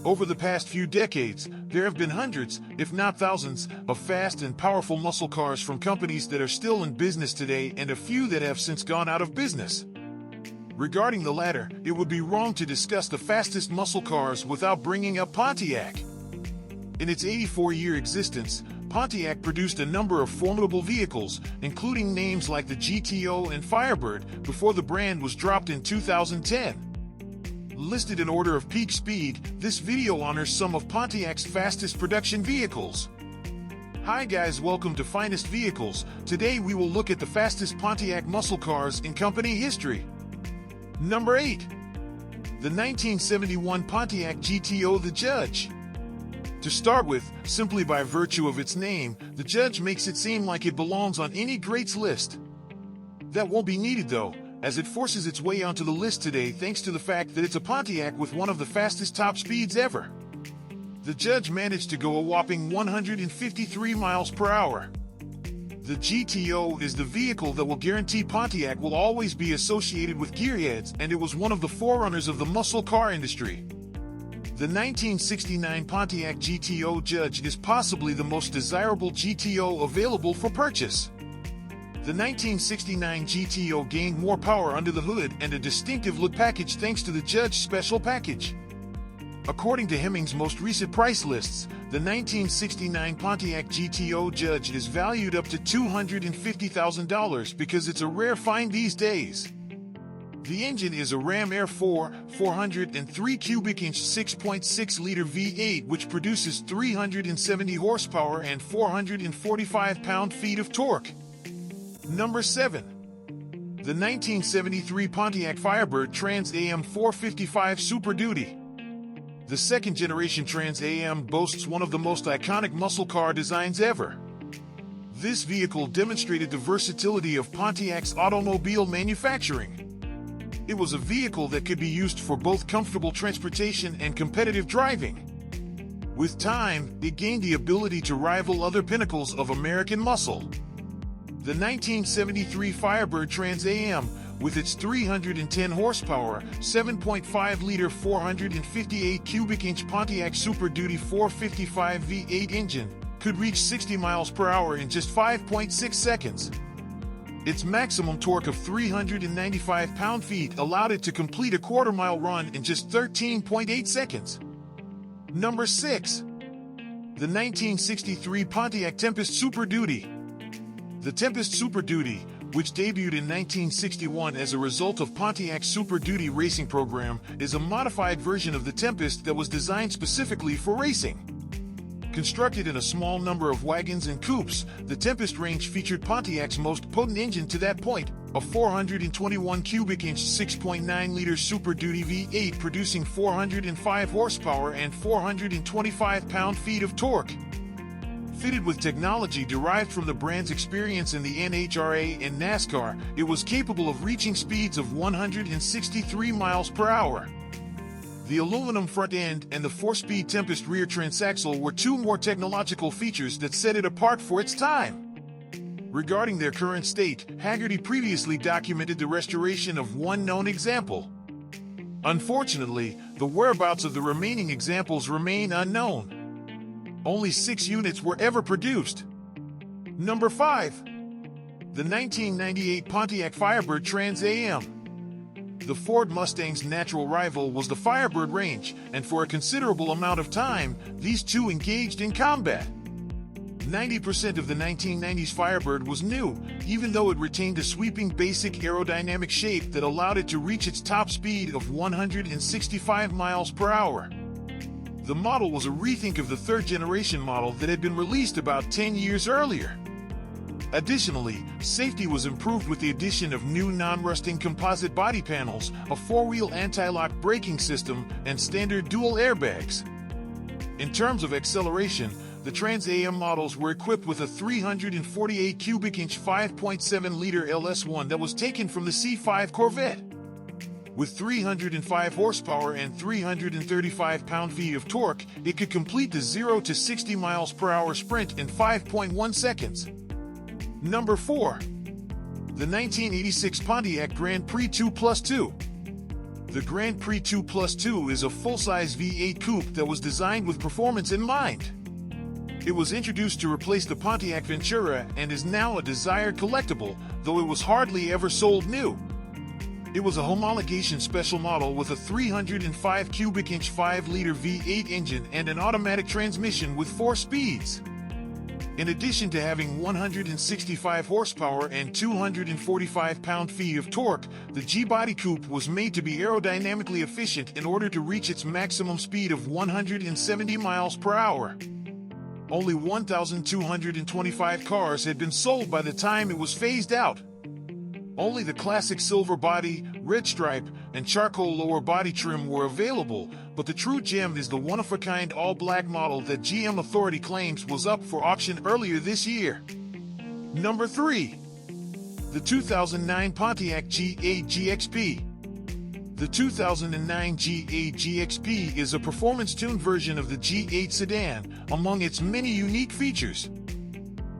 Over the past few decades, there have been hundreds, if not thousands, of fast and powerful muscle cars from companies that are still in business today and a few that have since gone out of business. Regarding the latter, it would be wrong to discuss the fastest muscle cars without bringing up Pontiac. In its 84-year existence, Pontiac produced a number of formidable vehicles, including names like the GTO and Firebird, before the brand was dropped in 2010. Listed in order of peak speed, this video honors some of Pontiac's fastest production vehicles. Hi guys, welcome to Finest Vehicles. Today we will look at the fastest Pontiac muscle cars in company history. Number 8. The 1971 Pontiac GTO The Judge. To start with, simply by virtue of its name, the Judge makes it seem like it belongs on any greats list. That won't be needed though, as it forces its way onto the list today thanks to the fact that it's a Pontiac with one of the fastest top speeds ever. The Judge managed to go a whopping 153 miles per hour. The GTO is the vehicle that will guarantee Pontiac will always be associated with gearheads, and it was one of the forerunners of the muscle car industry. The 1969 Pontiac GTO Judge is possibly the most desirable GTO available for purchase. The 1969 GTO gained more power under the hood and a distinctive look package thanks to the Judge Special Package. According to Hemming's most recent price lists, the 1969 Pontiac GTO Judge is valued up to $250,000 because it's a rare find these days. The engine is a Ram Air 4 403 cubic inch 6.6-liter V8 which produces 370 horsepower and 445 pound-feet of torque. Number 7. The 1973 Pontiac Firebird Trans Am 455 Super Duty. The second-generation Trans Am boasts one of the most iconic muscle car designs ever. This vehicle demonstrated the versatility of Pontiac's automobile manufacturing. It was a vehicle that could be used for both comfortable transportation and competitive driving. With time, it gained the ability to rival other pinnacles of American muscle. The 1973 Firebird Trans Am, with its 310 horsepower, 7.5-liter 458 cubic inch Pontiac Super Duty 455 V8 engine, could reach 60 miles per hour in just 5.6 seconds. Its maximum torque of 395 pound-feet allowed it to complete a quarter-mile run in just 13.8 seconds. Number 6. The 1963 Pontiac Tempest Super Duty. The Tempest Super Duty, which debuted in 1961 as a result of Pontiac's Super Duty racing program, is a modified version of the Tempest that was designed specifically for racing. Constructed in a small number of wagons and coupes, the Tempest range featured Pontiac's most potent engine to that point, a 421 cubic inch 6.9-liter Super Duty V8 producing 405 horsepower and 425 pound-feet of torque. Fitted with technology derived from the brand's experience in the NHRA and NASCAR, it was capable of reaching speeds of 163 miles per hour. The aluminum front end and the 4-speed Tempest rear transaxle were two more technological features that set it apart for its time. Regarding their current state, Haggerty previously documented the restoration of one known example. Unfortunately, the whereabouts of the remaining examples remain unknown. Only 6 units were ever produced. Number 5. The 1998 Pontiac Firebird Trans Am. The Ford Mustang's natural rival was the Firebird range, and for a considerable amount of time, these two engaged in combat. 90% of the 1990s Firebird was new, even though it retained a sweeping basic aerodynamic shape that allowed it to reach its top speed of 165 miles per hour. The model was a rethink of the third-generation model that had been released about 10 years earlier. Additionally, safety was improved with the addition of new non-rusting composite body panels, a 4-wheel anti-lock braking system, and standard dual airbags. In terms of acceleration, the Trans Am models were equipped with a 348 cubic inch 5.7-liter LS1 that was taken from the C5 Corvette. With 305 horsepower and 335 pound-feet of torque, it could complete the 0 to 60 miles per hour sprint in 5.1 seconds. Number 4. The 1986 Pontiac Grand Prix 2+2. The Grand Prix 2+2 is a full-size V8 coupe that was designed with performance in mind. It was introduced to replace the Pontiac Ventura and is now a desired collectible, though it was hardly ever sold new. It was a homologation special model with a 305 cubic inch 5-liter V8 engine and an automatic transmission with 4 speeds. In addition to having 165 horsepower and 245 pound-feet of torque, the G-Body coupe was made to be aerodynamically efficient in order to reach its maximum speed of 170 miles per hour. Only 1,225 cars had been sold by the time it was phased out. Only the classic silver body, red stripe, and charcoal lower body trim were available, but the true gem is the one-of-a-kind all-black model that GM Authority claims was up for auction earlier this year. Number 3. The 2009 Pontiac G8 GXP. The 2009 G8 GXP is a performance-tuned version of the G8 sedan, among its many unique features.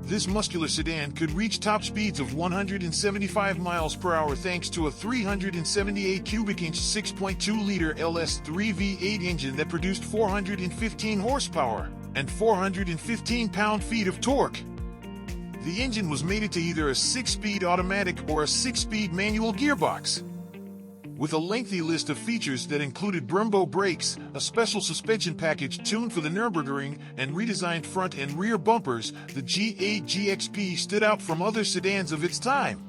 This muscular sedan could reach top speeds of 175 miles per hour thanks to a 378 cubic inch 6.2-liter LS3 V8 engine that produced 415 horsepower and 415 pound-feet of torque. The engine was mated to either a 6-speed automatic or a 6-speed manual gearbox. With a lengthy list of features that included Brembo brakes, a special suspension package tuned for the Nürburgring, and redesigned front and rear bumpers, the G8 GXP stood out from other sedans of its time.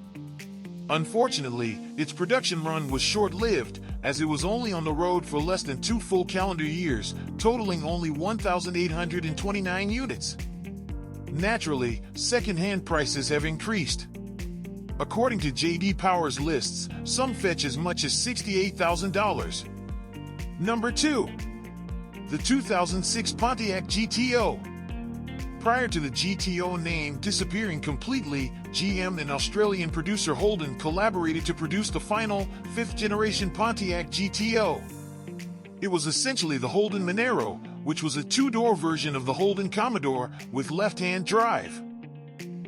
Unfortunately, its production run was short-lived, as it was only on the road for less than 2 full calendar years, totaling only 1,829 units. Naturally, second-hand prices have increased. According to J.D. Power's lists, some fetch as much as $68,000. Number 2. The 2006 Pontiac GTO. Prior to the GTO name disappearing completely, GM and Australian producer Holden collaborated to produce the final, 5th-generation Pontiac GTO. It was essentially the Holden Monero, which was a 2-door version of the Holden Commodore with left-hand drive.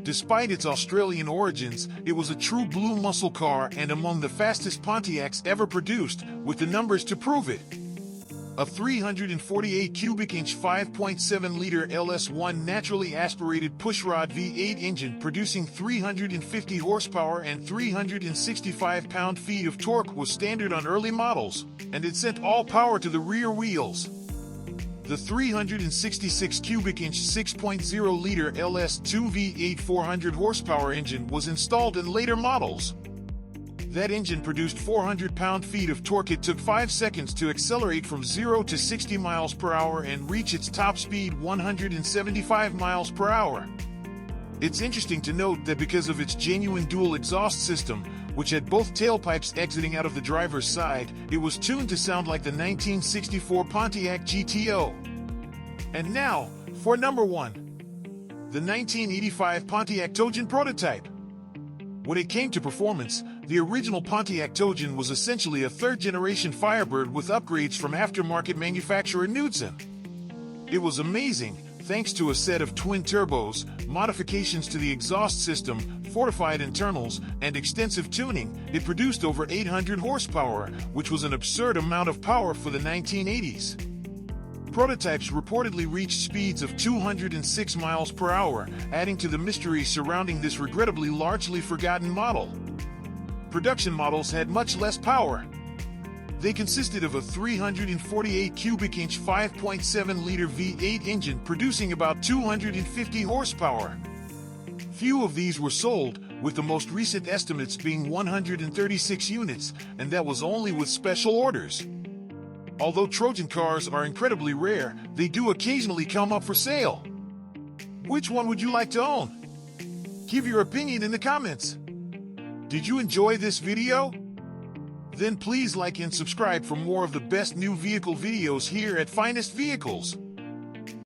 Despite its Australian origins, it was a true blue muscle car and among the fastest Pontiacs ever produced, with the numbers to prove it. A 348 cubic inch 5.7-liter LS1 naturally aspirated pushrod V8 engine producing 350 horsepower and 365 pound-feet of torque was standard on early models, and it sent all power to the rear wheels. The 366 cubic inch 6.0-liter LS2 V8 400 horsepower engine was installed in later models. That engine produced 400 pound-feet of torque. It took 5 seconds to accelerate from 0 to 60 miles per hour and reach its top speed 175 miles per hour. It's interesting to note that because of its genuine dual exhaust system, which had both tailpipes exiting out of the driver's side, it was tuned to sound like the 1964 Pontiac GTO. And now, for number 1. The 1985 Pontiac Tojan prototype. When it came to performance, the original Pontiac Tojan was essentially a 3rd-generation Firebird with upgrades from aftermarket manufacturer Knudsen. It was amazing, thanks to a set of twin turbos, modifications to the exhaust system, fortified internals, and extensive tuning. It produced over 800 horsepower, which was an absurd amount of power for the 1980s. Prototypes reportedly reached speeds of 206 miles per hour, adding to the mystery surrounding this regrettably largely forgotten model. Production models had much less power. They consisted of a 348 cubic inch 5.7-liter V8 engine producing about 250 horsepower. Few of these were sold, with the most recent estimates being 136 units, and that was only with special orders. Although Trojan cars are incredibly rare, they do occasionally come up for sale. Which one would you like to own? Give your opinion in the comments. Did you enjoy this video? Then please like and subscribe for more of the best new vehicle videos here at Finest Vehicles.